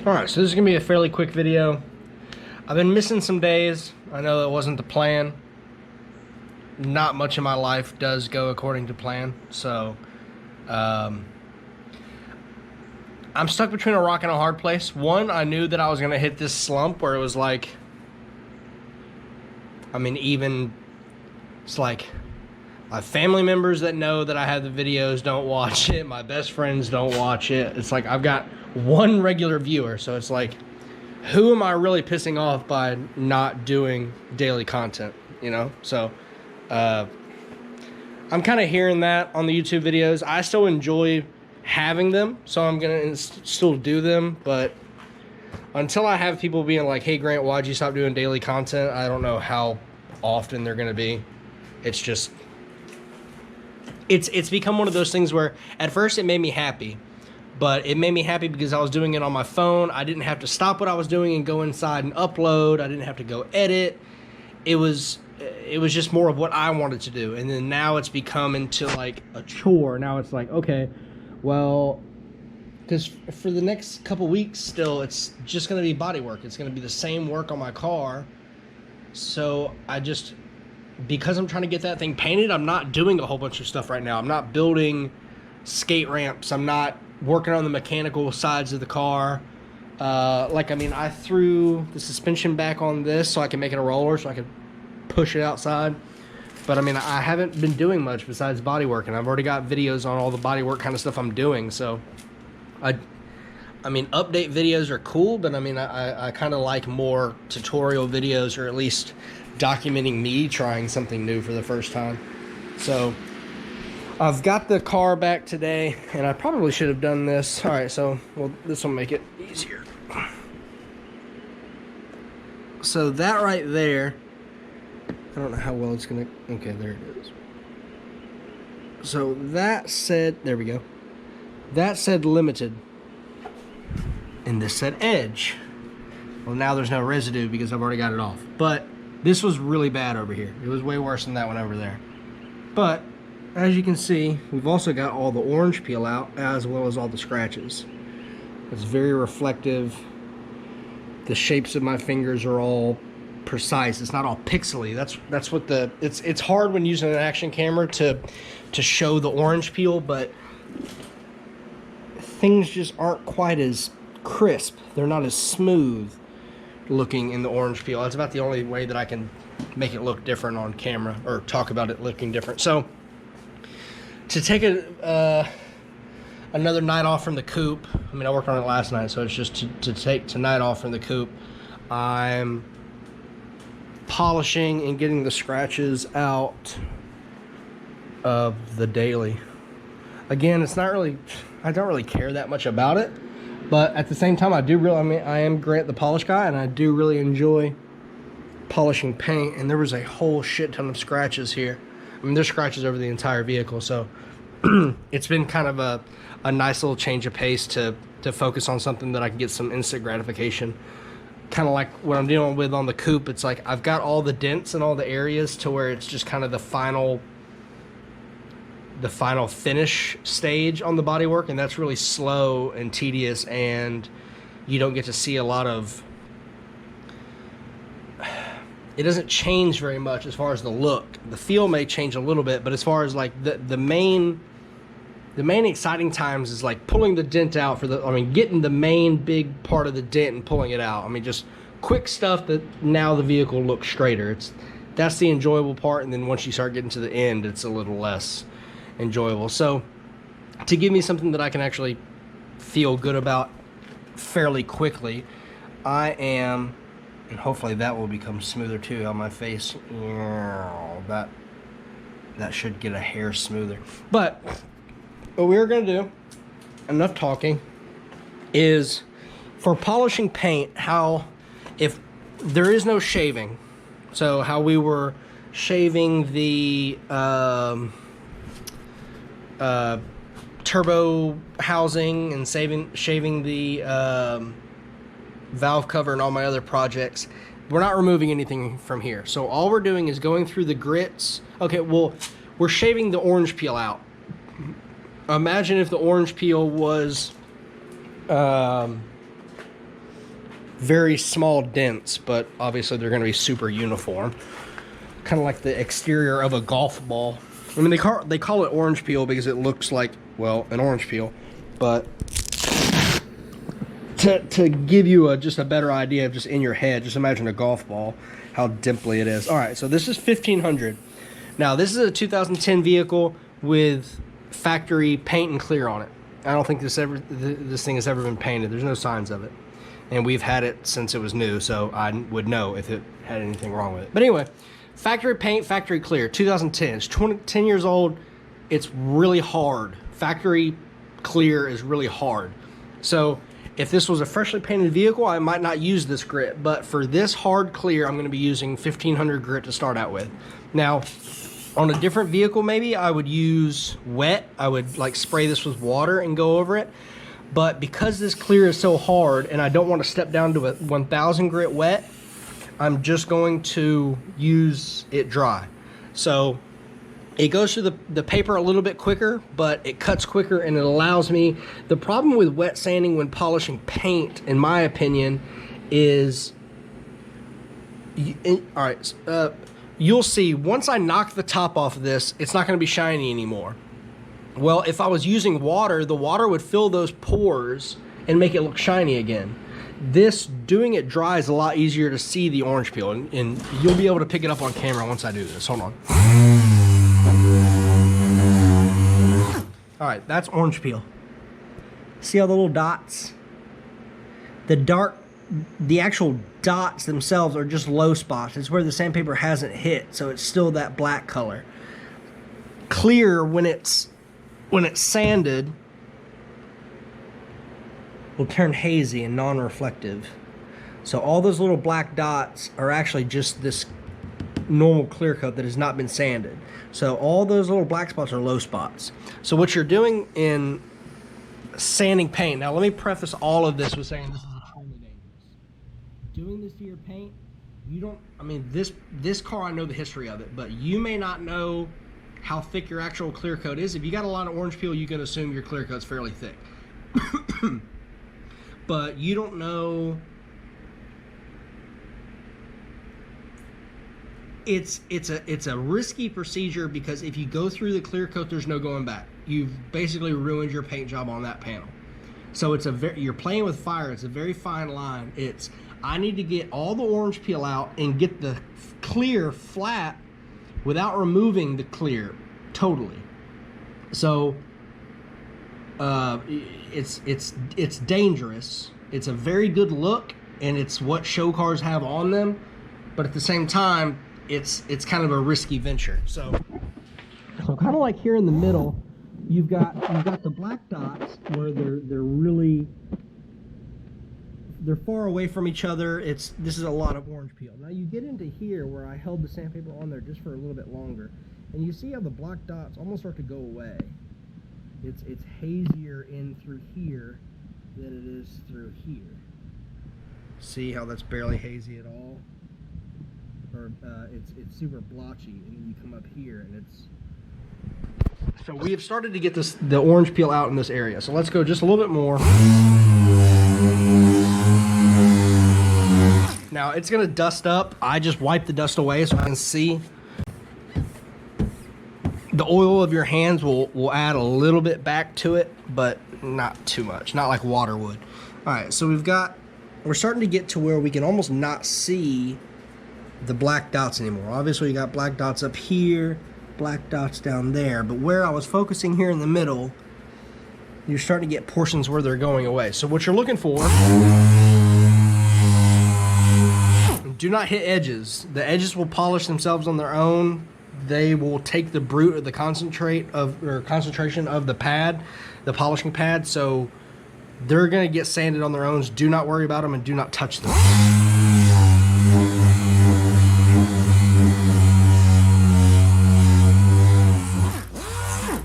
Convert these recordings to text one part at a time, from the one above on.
Alright, so this is going to be a fairly quick video. I've been missing some days. I know that wasn't the plan. Not much of my life does go according to plan. So, I'm stuck between a rock and a hard place. One, I knew that I was going to hit this slump where it was like, it's like my family members that know that I have the videos don't watch it. My best friends don't watch it. It's like I've got one regular viewer. So it's like, who am I really pissing off by not doing daily content, you know? So, I'm kind of hearing that on the YouTube videos. I still enjoy having them, so I'm going to still do them. But until I have people being like, hey, Grant, why'd you stop doing daily content? I don't know how often they're going to be. It's just, it's become one of those things where at first it made me happy. But it made me happy because I was doing it on my phone. I didn't have to stop what I was doing and go inside and upload. I didn't have to go edit. It was just more of what I wanted to do. And then now it's become into like a chore. Now it's like, okay, well, because for the next couple weeks still, it's just going to be body work. It's going to be the same work on my car. So because I'm trying to get that thing painted, I'm not doing a whole bunch of stuff right now. I'm not building skate ramps. I'm not working on the mechanical sides of the car. I threw the suspension back on this so I can make it a roller so I can push it outside. But I haven't been doing much besides body work, and I've already got videos on all the body work kind of stuff I'm doing. So update videos are cool, but I kind of like more tutorial videos, or at least documenting me trying something new for the first time. So I've got the car back today, and I probably should have done this. All right, so, well, this will make it easier. So that right there, I don't know how well it's going to, okay, there it is. So that said, there we go. That said limited, and this said edge. Well, now there's no residue because I've already got it off. But this was really bad over here. It was way worse than that one over there. But as you can see, we've also got all the orange peel out, as well as all the scratches. It's very reflective. The shapes of my fingers are all precise. It's not all pixely. That's what it's hard when using an action camera to show the orange peel, but things just aren't quite as crisp. They're not as smooth looking in the orange peel. That's about the only way that I can make it look different on camera, or talk about it looking different. So to take another night off from the coupe, I worked on it last night, so it's just to take tonight off from the coupe, I'm polishing and getting the scratches out of the daily. Again, it's not really, I don't really care that much about it, but at the same time, I am Grant the polish guy, and I do really enjoy polishing paint, and there was a whole shit ton of scratches here. There's scratches over the entire vehicle, so it's been kind of a nice little change of pace to focus on something that I can get some instant gratification. Kind of like what I'm dealing with on the coupe. It's like I've got all the dents and all the areas to where it's just kind of the final finish stage on the bodywork, and that's really slow and tedious, and you don't get to see a lot of, it doesn't change very much as far as the look. The feel may change a little bit, but as far as like the main exciting times is like pulling the dent out getting the main big part of the dent and pulling it out. Just quick stuff that now the vehicle looks straighter. That's the enjoyable part, and then once you start getting to the end, it's a little less enjoyable. So to give me something that I can actually feel good about fairly quickly, and hopefully that will become smoother too on my face. That should get a hair smoother. But what we're going to do, enough talking, is for polishing paint, if there is no shaving, so how we were shaving the turbo housing and shaving the valve cover and all my other projects, we're not removing anything from here. So all we're doing is going through the grits. Okay, well, we're shaving the orange peel out. Imagine if the orange peel was very small dents, but obviously they're going to be super uniform. Kind of like the exterior of a golf ball. I mean, they call it orange peel because it looks like, well, an orange peel. But to give you just a better idea of just in your head, just imagine a golf ball, how dimply it is. All right, so this is 1500. Now, this is a 2010 vehicle with factory paint and clear on it. I don't think this thing has ever been painted. There's no signs of it. And we've had it since it was new, so I would know if it had anything wrong with it. But anyway, factory paint, factory clear, 2010. It's 10 years old. It's really hard. Factory clear is really hard. So if this was a freshly painted vehicle, I might not use this grit. But for this hard clear, I'm going to be using 1500 grit to start out with. Now, on a different vehicle, maybe I would use wet. I would like spray this with water and go over it. But because this clear is so hard and I don't want to step down to a 1000 grit wet, I'm just going to use it dry. So it goes through the paper a little bit quicker, but it cuts quicker and it allows me. The problem with wet sanding when polishing paint, in my opinion, is, all right, you'll see once I knock the top off of this, it's not going to be shiny anymore. Well, if I was using water, the water would fill those pores and make it look shiny again. This, doing it dry, is a lot easier to see the orange peel, and you'll be able to pick it up on camera once I do this. Hold on. All right, that's orange peel. See all the little dots? The actual dots themselves are just low spots. It's where the sandpaper hasn't hit, so it's still that black color. Clear, when it's sanded, will turn hazy and non-reflective. So all those little black dots are actually just this normal clear coat that has not been sanded. So all those little black spots are low spots. So what you're doing in sanding paint, now let me preface all of this with saying this is extremely dangerous. Doing this to your paint, you don't, I mean, this car, I know the history of it, but you may not know how thick your actual clear coat is. If you got a lot of orange peel, you can assume your clear coat's fairly thick. But you don't know. It's a risky procedure because if you go through the clear coat, there's no going back. You've basically ruined your paint job on that panel. So it's you're playing with fire. It's a very fine line. I need to get all the orange peel out and get the clear flat without removing the clear totally. So it's dangerous. It's a very good look, and it's what show cars have on them, but at the same time, it's kind of a risky venture. So kind of like here in the middle, you've got the black dots where they're far away from each other. This is a lot of orange peel. Now you get into here where I held the sandpaper on there just for a little bit longer, and you see how the black dots almost start to go away. It's hazier in through here than it is through here. See how that's barely hazy at all? Or it's super blotchy, and then you come up here and it's. So we have started to get the orange peel out in this area. So let's go just a little bit more. Now it's gonna dust up. I just wipe the dust away so I can see. The oil of your hands will add a little bit back to it, but not too much, not like water would. All right, so we're starting to get to where we can almost not see the black dots anymore. Obviously you got black dots up here, black dots down there, but where I was focusing here in the middle, you're starting to get portions where they're going away. So what you're looking for, do not hit edges. The edges will polish themselves on their own. They will take the brute or the concentration of the pad, the polishing pad, so they're gonna get sanded on their own. Do not worry about them and do not touch them.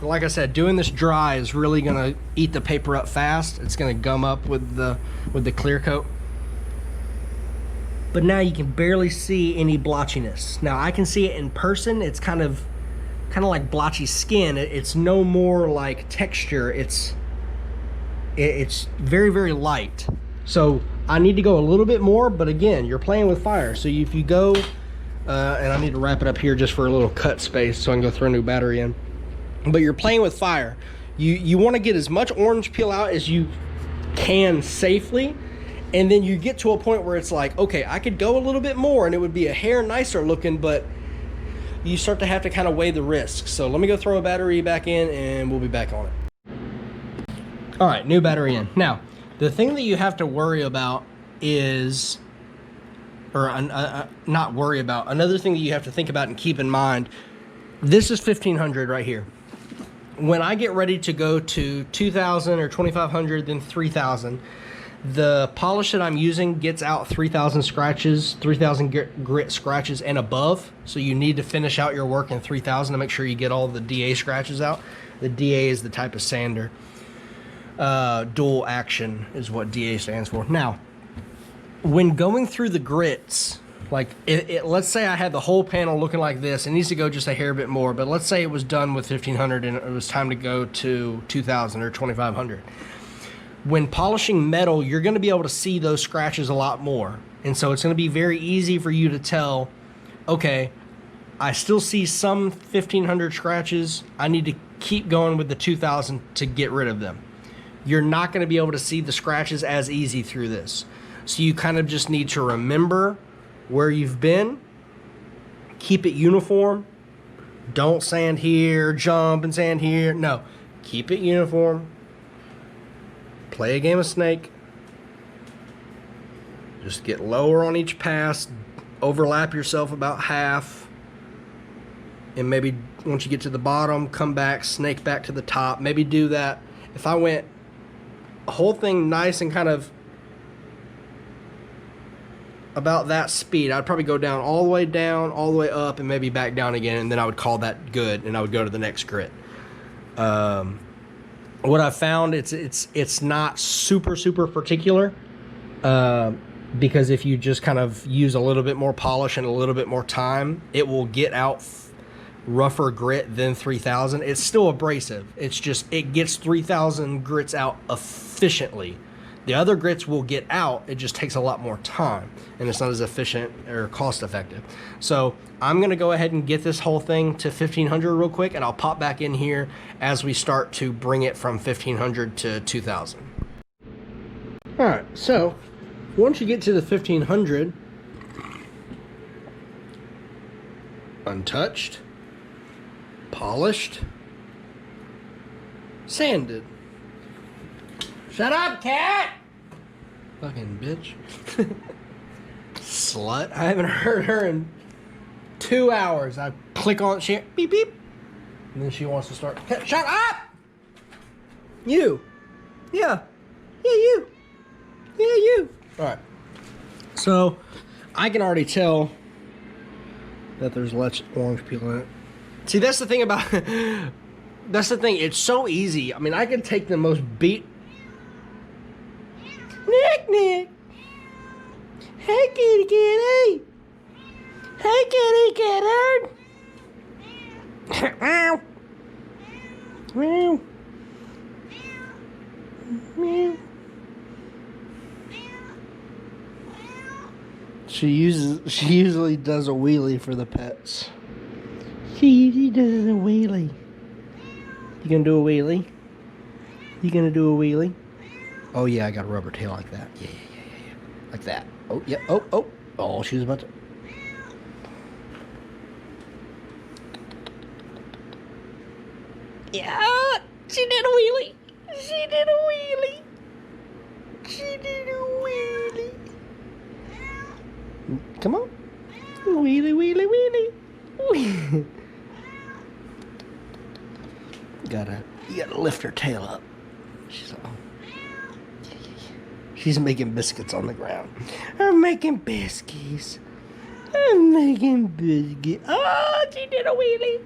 Like I said, doing this dry is really gonna eat the paper up fast. It's gonna gum up with the clear coat. But now you can barely see any blotchiness. Now I can see it in person. It's kind of like blotchy skin. It's no more like texture. It's very, very light. So I need to go a little bit more, but again, you're playing with fire. So if you go, and I need to wrap it up here just for a little cut space so I can go throw a new battery in. But you're playing with fire. You want to get as much orange peel out as you can safely, and then you get to a point where it's like, okay, I could go a little bit more and it would be a hair nicer looking, but you start to have to kind of weigh the risks. So let me go throw a battery back in and we'll be back on it. All right, new battery in. Now, the thing that you have to worry about is, or not worry about, another thing that you have to think about and keep in mind, this is 1500 right here. When I get ready to go to 2000 or 2500, then 3000, the polish that I'm using gets out 3000 scratches, 3000 grit scratches and above. So you need to finish out your work in 3000 to make sure you get all the DA scratches out. The DA is the type of sander. Dual action is what DA stands for. Now, when going through the grits, like let's say I had the whole panel looking like this. It needs to go just a hair bit more, but let's say it was done with 1500 and it was time to go to 2000 or 2500. When polishing metal, you're going to be able to see those scratches a lot more. And so it's going to be very easy for you to tell, okay, I still see some 1500 scratches. I need to keep going with the 2000 to get rid of them. You're not going to be able to see the scratches as easy through this. So you kind of just need to remember where you've been, keep it uniform. Don't sand here, jump and sand here. No, keep it uniform. Play a game of Snake. Just get lower on each pass. Overlap yourself about half. And maybe once you get to the bottom, come back, snake back to the top. Maybe do that. If I went a whole thing nice and kind of about that speed, I'd probably go down, all the way up, and maybe back down again, and then I would call that good, and I would go to the next grit. What I found, it's not super particular, because if you just kind of use a little bit more polish and a little bit more time, it will get out rougher grit than 3000. It's still abrasive. It's just, it gets 3000 grits out efficiently. The other grits will get out, it just takes a lot more time, and it's not as efficient or cost effective. So I'm gonna go ahead and get this whole thing to 1500 real quick, and I'll pop back in here as we start to bring it from 1500 to 2000. All right, so once you get to the 1500, untouched, polished, sanded. Shut up, cat! Fucking bitch. Slut. I haven't heard her in 2 hours. I click on she beep beep. And then she wants to start. Shut up! You. Yeah. Yeah, you. Yeah, you. Alright. So I can already tell that there's less orange peel in it. See, that's the thing about that's the thing. It's so easy. I mean, I can take the most beat. Nick. Hey, kitty. Hey, kitty. Meow. Meow. Meow. She usually does a wheelie for the pets. She does a wheelie. You gonna do a wheelie? You gonna do a wheelie? Oh yeah, I got a rubber tail like that. Yeah. Like that. Oh, yeah. Oh, she was about to. Yeah, she did a wheelie. Come on. Wheelie. You gotta lift her tail up. She's like, oh. She's making biscuits on the ground. I'm making biscuits. Oh, she did a wheelie.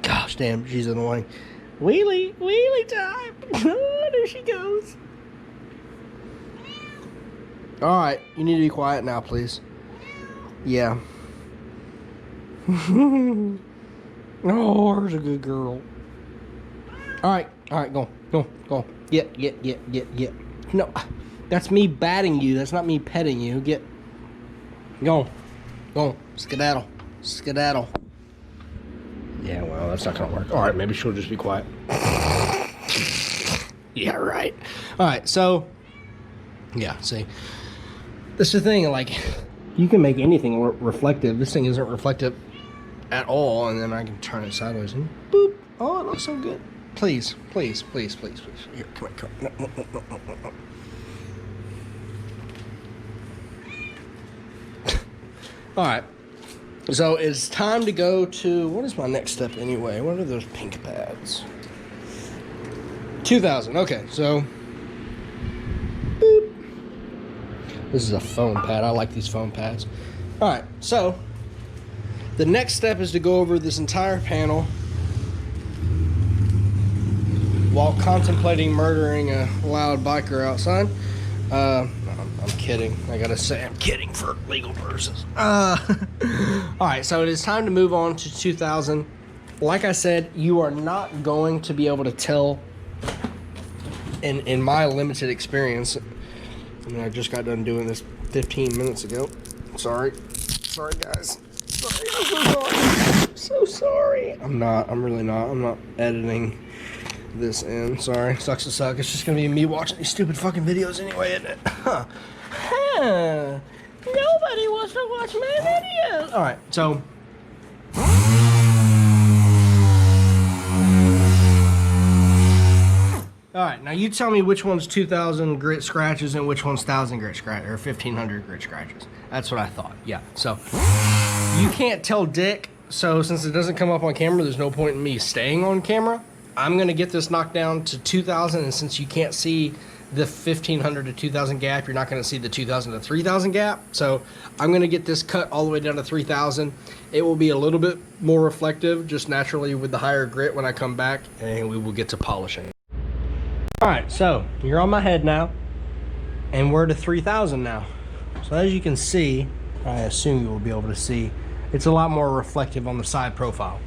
Gosh damn, she's annoying. Wheelie time. Oh, there she goes. Alright, you need to be quiet now, please. Yeah. Oh, there's a good girl. All right, go, go, go. Get. No, that's me batting you. That's not me petting you. Get. Go. Skedaddle. Yeah, well, that's not gonna work. All right, maybe she'll just be quiet. Yeah, right. All right, so, yeah, see. That's the thing, like, you can make anything reflective. This thing isn't reflective at all, and then I can turn it sideways and boop. Oh, it looks so good. Please. Here, come on. No. All right. So it's time to go to, what is my next step anyway? What are those pink pads? 2000. Okay, so boop. This is a foam pad. I like these foam pads. All right, so the next step is to go over this entire panel while contemplating murdering a loud biker outside. I'm kidding. I gotta say I'm kidding for legal purposes. Alright, so it is time to move on to 2000. Like I said, you are not going to be able to tell in my limited experience. I mean, I just got done doing this 15 minutes ago. Sorry guys. Sorry, I'm so sorry. So sorry. I'm really not. I'm not editing this in. Sorry. Sucks to suck. It's just gonna be me watching these stupid fucking videos anyway, isn't it? Nobody wants to watch my videos. Alright, so alright, now you tell me which one's 2,000 grit scratches and which one's 1,000 grit scratches, or 1,500 grit scratches. That's what I thought. Yeah, so you can't tell dick, so since it doesn't come up on camera, there's no point in me staying on camera. I'm gonna get this knocked down to 2,000, and since you can't see the 1,500 to 2,000 gap, you're not gonna see the 2,000 to 3,000 gap. So I'm gonna get this cut all the way down to 3,000. It will be a little bit more reflective, just naturally with the higher grit when I come back, and we will get to polishing. All right, so you're on my head now, and we're to 3,000 now. So as you can see, I assume you will be able to see, it's a lot more reflective on the side profile.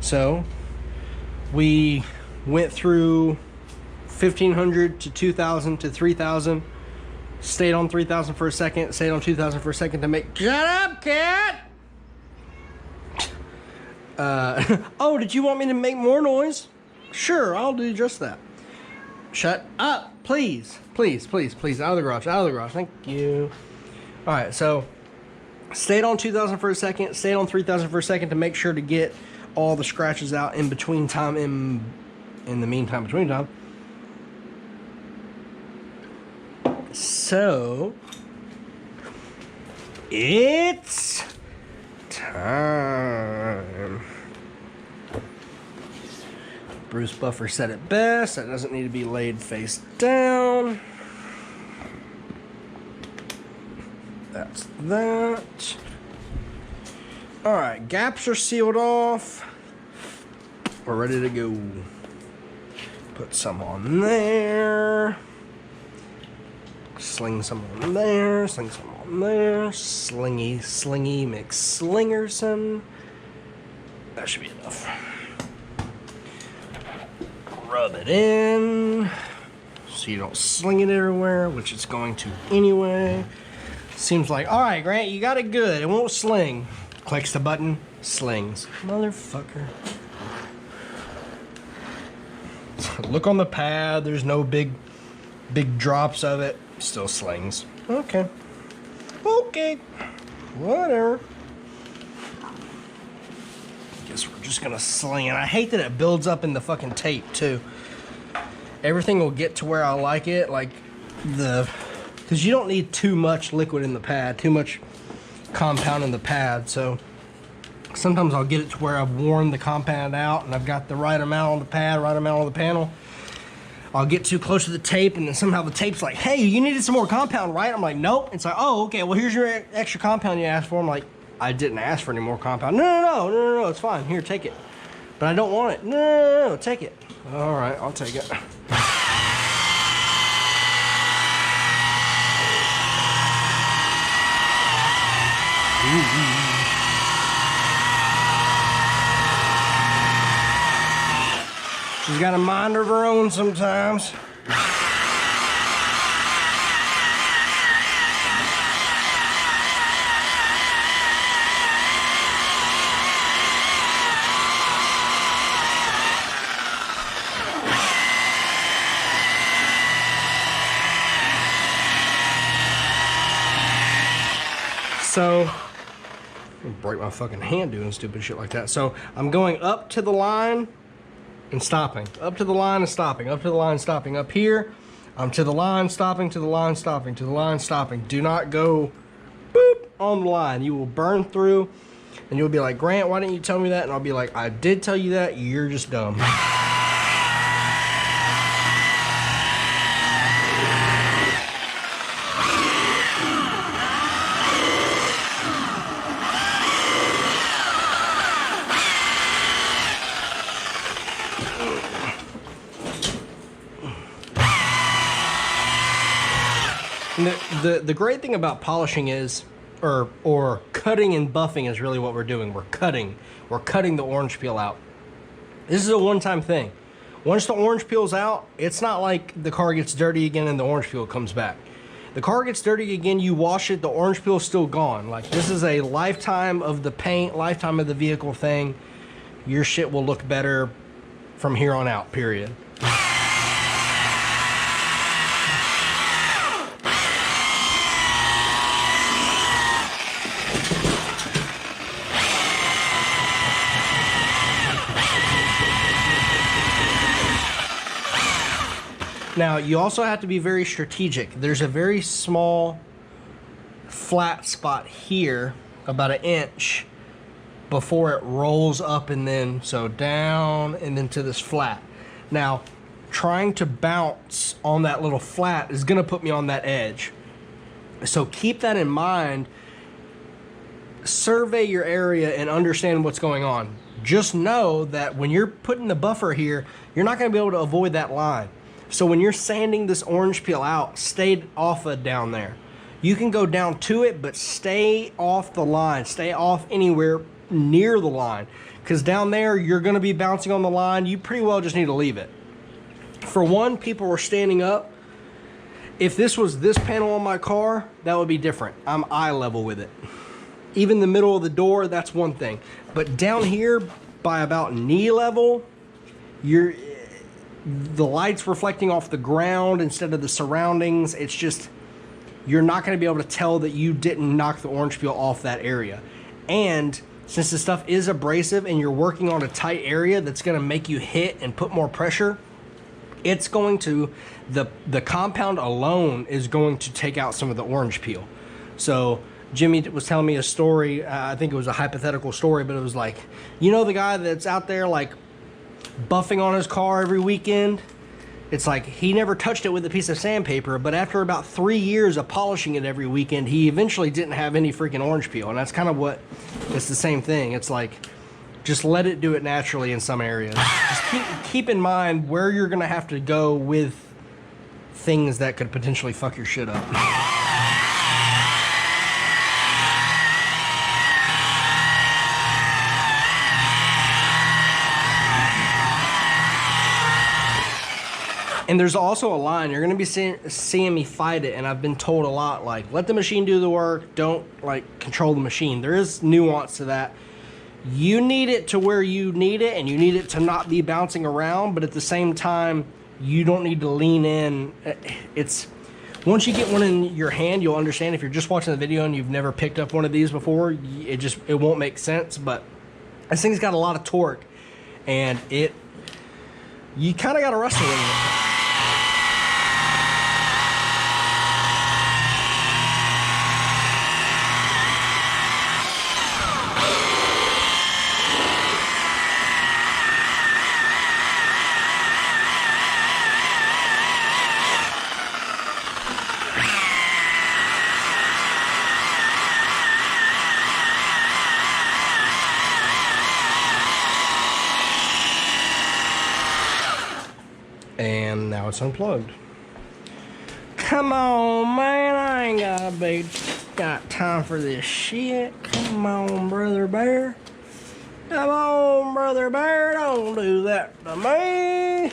So we went through 1,500 to 2,000 to 3,000. Stayed on 3,000 for a second. Stayed on 2,000 for a second to make. Shut up, cat! Oh, did you want me to make more noise? Sure, I'll do just that. Shut up, please. Please. Out of the garage. Thank you. All right, so stayed on 2,000 for a second. Stayed on 3,000 for a second to make sure to get all the scratches out in between time. In the meantime, between time. So it's time. Bruce Buffer said it best. That doesn't need to be laid face down. That's that. All right, gaps are sealed off. We're ready to go. Put some on there. Sling some on there. Sling some on there. Slingy McSlingerson. That should be enough. Rub it in so you don't sling it everywhere, which it's going to anyway. Seems like, all right, Grant, you got it good. It won't sling. Clicks the button, slings. Motherfucker. Look on the pad. There's no big drops of it. Still slings. Okay. Whatever. Guess we're just gonna sling it. I hate that it builds up in the fucking tape too. Everything will get to where I like it, like because you don't need too much liquid in the pad, too much compound in the pad. So sometimes I'll get it to where I've worn the compound out and I've got the right amount on the pad, right amount on the panel. I'll get too close to the tape and then somehow the tape's like, hey, you needed some more compound, right? I'm like, nope. It's like, oh, okay, well, here's your extra compound you asked for. I'm like, I didn't ask for any more compound. No, it's fine. Here, take it. But I don't want it. No, take it. All right, I'll take it. She's got a mind of her own sometimes. So, I'm gonna break my fucking hand doing stupid shit like that. So, I'm going up to the line and stopping. Up to the line and stopping. Up to the line and stopping. Up here, I'm to the line, stopping, to the line, stopping, to the line, stopping. Do not go boop on the line. You will burn through and you'll be like, Grant, why didn't you tell me that? And I'll be like, I did tell you that. You're just dumb. The great thing about polishing is, or cutting and buffing is really what we're doing. We're cutting the orange peel out. This is a one-time thing. Once the orange peel's out, it's not like the car gets dirty again and the orange peel comes back. The car gets dirty again, you wash it, the orange peel's still gone. Like, this is a lifetime of the paint, lifetime of the vehicle thing. Your shit will look better from here on out, period. Now, you also have to be very strategic. There's a very small flat spot here, about 1 inch, before it rolls up and then, so down and then to this flat. Now, trying to bounce on that little flat is gonna put me on that edge. So keep that in mind. Survey your area and understand what's going on. Just know that when you're putting the buffer here, you're not gonna be able to avoid that line. So when you're sanding this orange peel out, stay off of down there. You can go down to it, but stay off the line. Stay off anywhere near the line. Because down there, you're going to be bouncing on the line. You pretty well just need to leave it. For one, people were standing up. If this was this panel on my car, that would be different. I'm eye level with it. Even the middle of the door, that's one thing. But down here, by about knee level, the light's reflecting off the ground instead of the surroundings. It's just, you're not going to be able to tell that you didn't knock the orange peel off that area. And since this stuff is abrasive and you're working on a tight area that's going to make you hit and put more pressure, it's going to, the compound alone is going to take out some of the orange peel. So Jimmy was telling me a story, I think it was a hypothetical story, but it was like, you know the guy that's out there like buffing on his car every weekend? It's like he never touched it with a piece of sandpaper, but after about 3 years of polishing it every weekend, he eventually didn't have any freaking orange peel. And that's kind of what, it's the same thing. It's like, just let it do it naturally in some areas. Just keep in mind where you're going to have to go with things that could potentially fuck your shit up. And there's also a line, you're gonna be seeing me fight it, and I've been told a lot, like, let the machine do the work, don't, like, control the machine. There is nuance to that. You need it to where you need it, and you need it to not be bouncing around, but at the same time, you don't need to lean in. It's, once you get one in your hand, you'll understand. If you're just watching the video and you've never picked up one of these before, it won't make sense, but this thing's got a lot of torque, and you kind of got to wrestle with it. And now it's unplugged. Come on, man, I ain't got time for this shit. Come on, brother bear. Come on, Brother Bear, don't do that to me.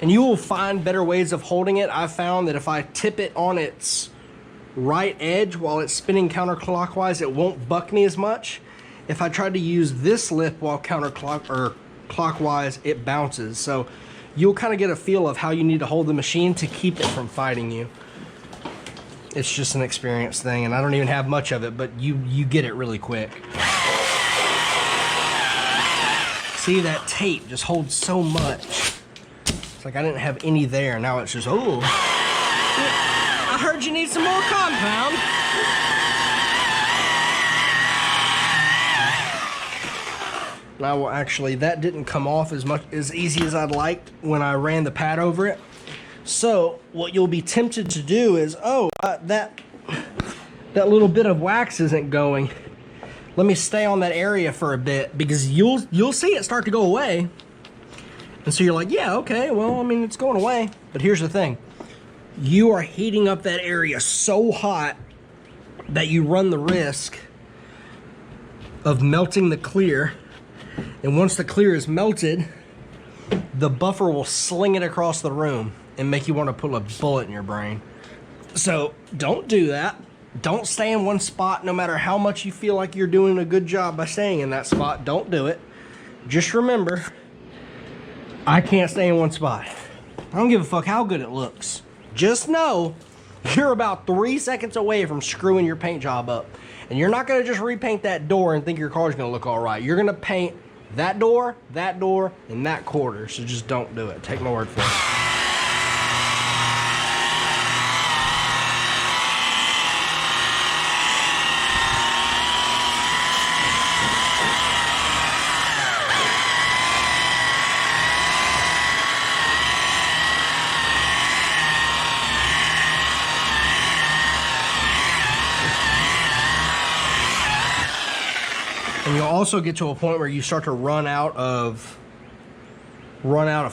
And you will find better ways of holding it. I've found that if I tip it on its right edge while it's spinning counterclockwise, it won't buck me as much. If I try to use this lip while clockwise, it bounces. So you'll kind of get a feel of how you need to hold the machine to keep it from fighting you. It's just an experience thing, and I don't even have much of it, but you get it really quick. See, that tape just holds so much. It's like I didn't have any there. Now it's just, oh. I heard you need some more compound. Now, well, actually, that didn't come off as easy as I'd like when I ran the pad over it. So what you'll be tempted to do is, that little bit of wax isn't going. Let me stay on that area for a bit, because you'll see it start to go away. And so you're like, yeah, okay, well, I mean, it's going away. But here's the thing. You are heating up that area so hot that you run the risk of melting the clear. And once the clear is melted, the buffer will sling it across the room and make you want to pull a bullet in your brain. So don't do that. Don't stay in one spot no matter how much you feel like you're doing a good job by staying in that spot. Don't do it. Just remember, I can't stay in one spot. I don't give a fuck how good it looks. Just know you're about 3 seconds away from screwing your paint job up. And you're not gonna just repaint that door and think your car's gonna look all right. You're gonna paint that door, and that quarter. So just don't do it. Take my word for it. And you'll also get to a point where you start to run out of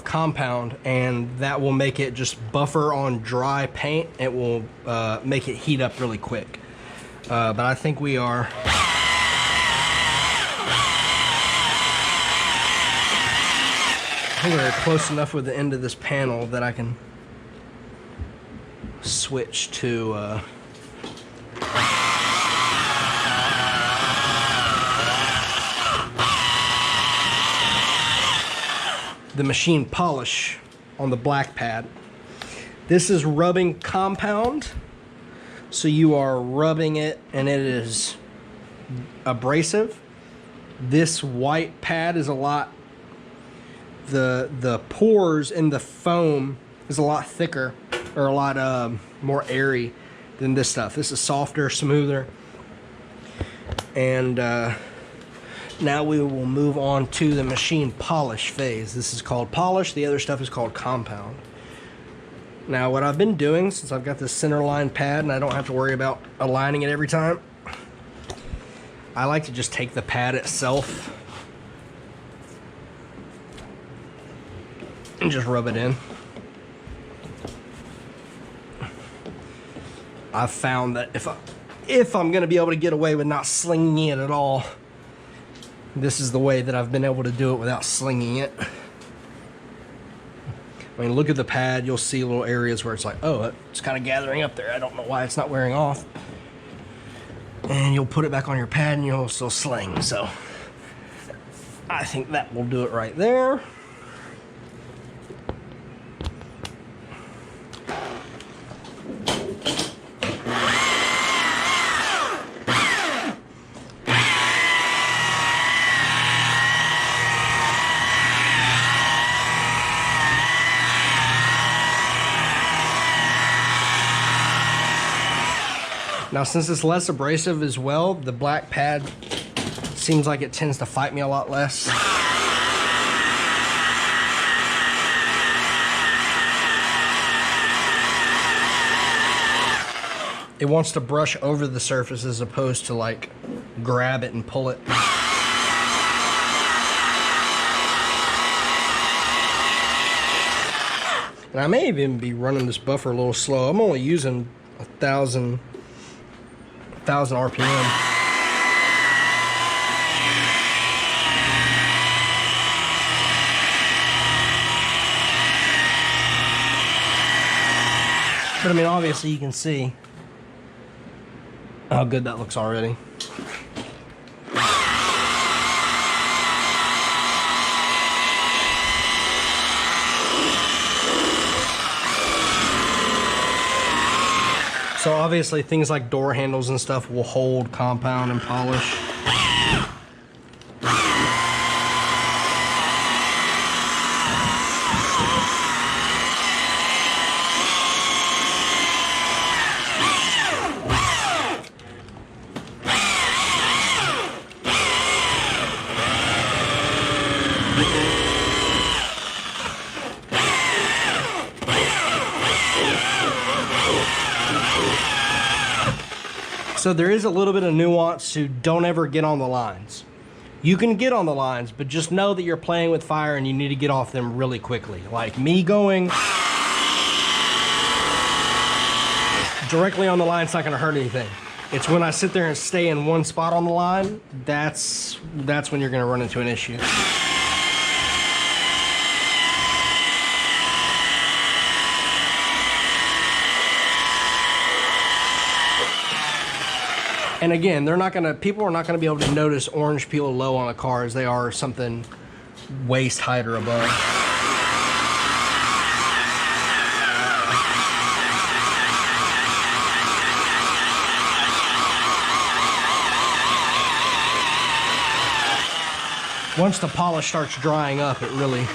compound, and that will make it just buffer on dry paint. It will make it heat up really quick. But I think we're close enough with the end of this panel that I can switch to the machine polish on the black pad. This is rubbing compound, so you are rubbing it and it is abrasive. This white pad is a lot, the pores in the foam is a lot thicker, or a lot more airy than this stuff. This is softer, smoother. And now we will move on to the machine polish phase. This is called polish. The other stuff is called compound. Now, what I've been doing, since I've got this center line pad and I don't have to worry about aligning it every time, I like to just take the pad itself and just rub it in. I've found that if I'm going to be able to get away with not slinging it at all, this is the way that I've been able to do it without slinging it. I mean, look at the pad. You'll see little areas where it's like, oh, it's kind of gathering up there. I don't know why it's not wearing off. And you'll put it back on your pad and you'll still sling. So I think that will do it right there. Now, since it's less abrasive as well, the black pad seems like it tends to fight me a lot less. it wants to brush over the surface as opposed to like grab it and pull it. And I may even be running this buffer a little slow. I'm only using 1,000 RPM. But I mean, obviously you can see how good that looks already. So obviously things like door handles and stuff will hold compound and polish. So there is a little bit of nuance to don't ever get on the lines. You can get on the lines, but just know that you're playing with fire and you need to get off them really quickly. Like me going directly on the line, it's not gonna hurt anything. It's when I sit there and stay in one spot on the line, that's when you're gonna run into an issue. And again, people are not gonna be able to notice orange peel low on a car as they are something waist height or above. Once the polish starts drying up, it really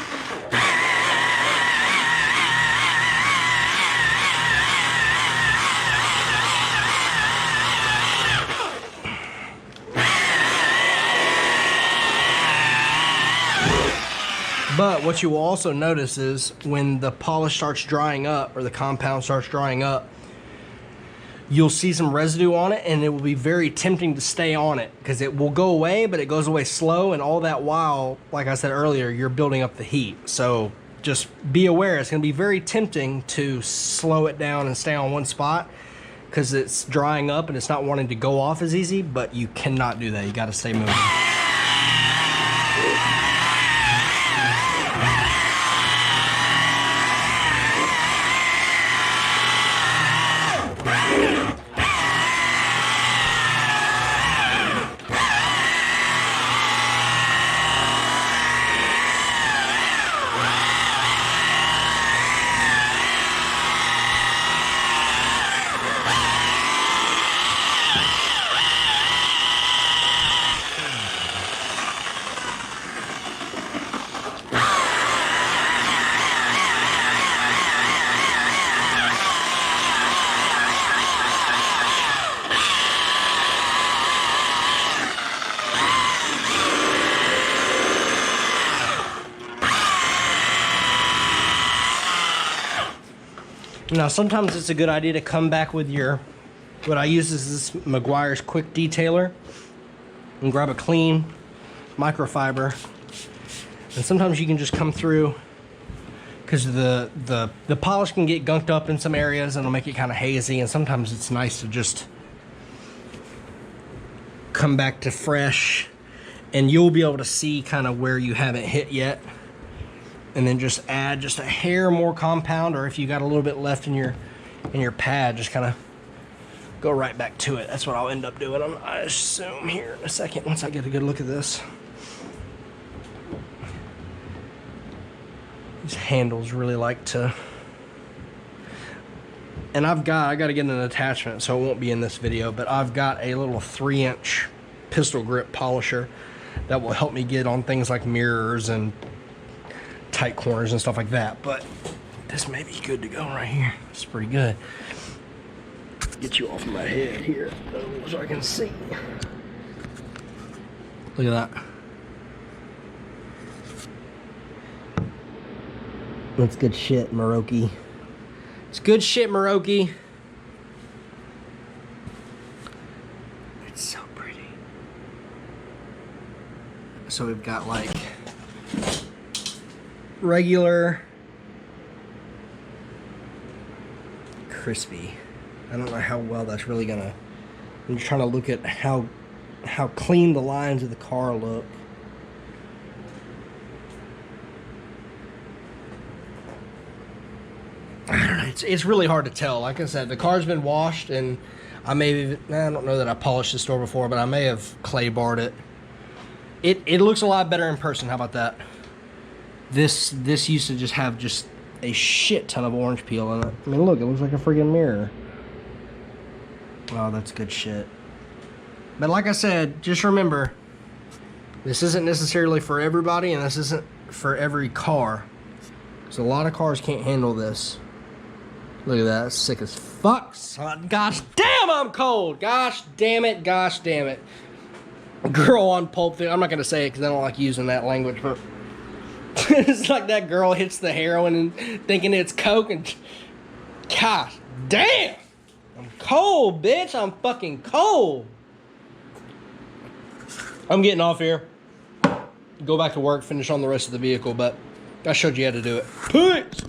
But what you will also notice is when the polish starts drying up or the compound starts drying up, you'll see some residue on it and it will be very tempting to stay on it because it will go away, but it goes away slow, and all that while, like I said earlier, you're building up the heat. So just be aware, it's gonna be very tempting to slow it down and stay on one spot because it's drying up and it's not wanting to go off as easy, but you cannot do that. You gotta stay moving. Now, sometimes it's a good idea to come back with what I use is this Meguiar's Quick Detailer, and grab a clean microfiber. And sometimes you can just come through because the polish can get gunked up in some areas and it'll make it kind of hazy, and sometimes it's nice to just come back to fresh, and you'll be able to see kind of where you haven't hit yet. And then just add just a hair more compound, or if you got a little bit left in your pad, just kind of go right back to it. That's what I'll end up doing. I assume here in a second once I get a good look at this. These handles really like to, and I got to get an attachment, so it won't be in this video, but I've got a little 3-inch pistol grip polisher that will help me get on things like mirrors and tight corners and stuff like that. But this may be good to go right here. It's pretty good. Get you off my head here so I can see. Look at that. That's good shit, Meroki. It's good shit, Meroki. So we've got like regular, crispy. I don't know how well that's really gonna. I'm just trying to look at how clean the lines of the car look. I don't know. It's really hard to tell. Like I said, the car's been washed, and I don't know that I polished the store before, but I may have clay barred it. It looks a lot better in person. How about that? This used to just have a shit ton of orange peel in it. I mean, look, it looks like a friggin' mirror. Wow, that's good shit. But like I said, just remember, this isn't necessarily for everybody, and this isn't for every car. Because a lot of cars can't handle this. Look at that, it's sick as fuck, son. Gosh damn, I'm cold. Gosh damn it, gosh damn it. Girl on Pulp Fiction, I'm not going to say it because I don't like using that language, but it's like that girl hits the heroin and thinking it's coke, and gosh damn, I'm cold, bitch. I'm fucking cold. I'm getting off here. Go back to work, finish on the rest of the vehicle, but I showed you how to do it. Peace.